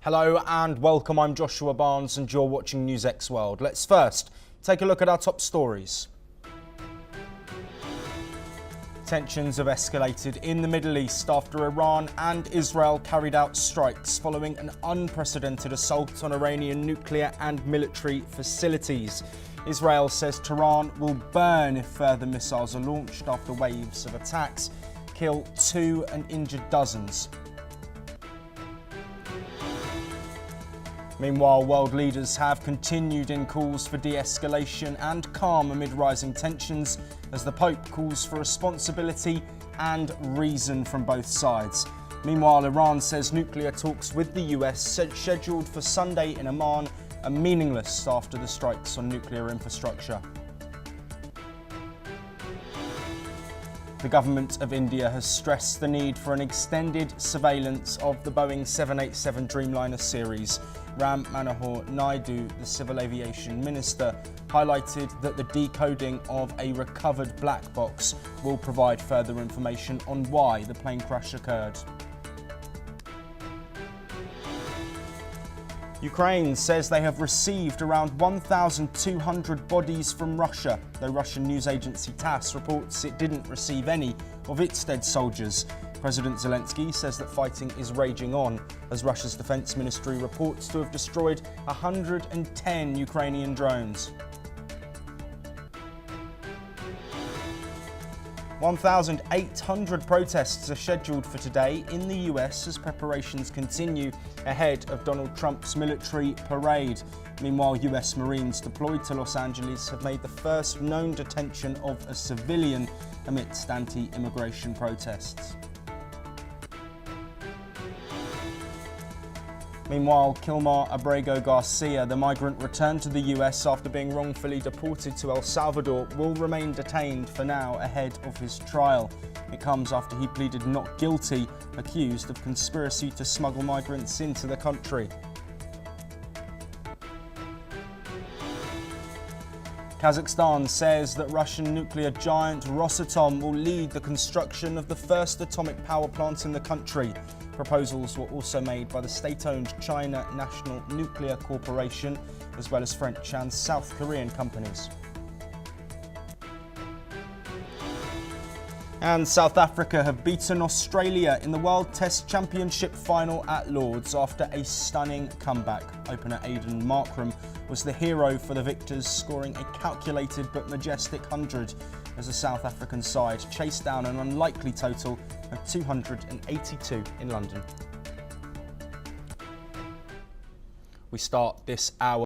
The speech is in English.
Hello and welcome, I'm Joshua Barnes and you're watching NewsX World. Let's first take a look at our top stories. Tensions have escalated in the Middle East after Iran and Israel carried out strikes following an unprecedented assault on Iranian nuclear and military facilities. Israel says Tehran will burn if further missiles are launched after waves of attacks kill 2 and injure dozens. Meanwhile, world leaders have continued in calls for de-escalation and calm amid rising tensions as the Pope calls for responsibility and reason from both sides. Meanwhile, Iran says nuclear talks with the US scheduled for Sunday in Oman are meaningless after the strikes on nuclear infrastructure. The government of India has stressed the need for an extended surveillance of the Boeing 787 Dreamliner series. Ram Manohar Naidu, the civil aviation minister, highlighted that the decoding of a recovered black box will provide further information on why the plane crash occurred. Ukraine says they have received around 1,200 bodies from Russia, though Russian news agency TASS reports it didn't receive any of its dead soldiers. President Zelensky says that fighting is raging on as Russia's defense ministry reports to have destroyed 110 Ukrainian drones. 1,800 protests are scheduled for today in the US as preparations continue ahead of Donald Trump's military parade. Meanwhile, US Marines deployed to Los Angeles have made the first known detention of a civilian amidst anti-immigration protests. Meanwhile, Kilmar Abrego Garcia, the migrant returned to the US after being wrongfully deported to El Salvador, will remain detained for now ahead of his trial. It comes after he pleaded not guilty, accused of conspiracy to smuggle migrants into the country. Kazakhstan says that Russian nuclear giant Rosatom will lead the construction of the first atomic power plant in the country. Proposals were also made by the state-owned China National Nuclear Corporation, as well as French and South Korean companies. And South Africa have beaten Australia in the World Test Championship final at Lords after a stunning comeback. Opener Aidan Markram was the hero for the victors, scoring a calculated but majestic 100 as the South African side chased down an unlikely total of 282 in London. We start this hour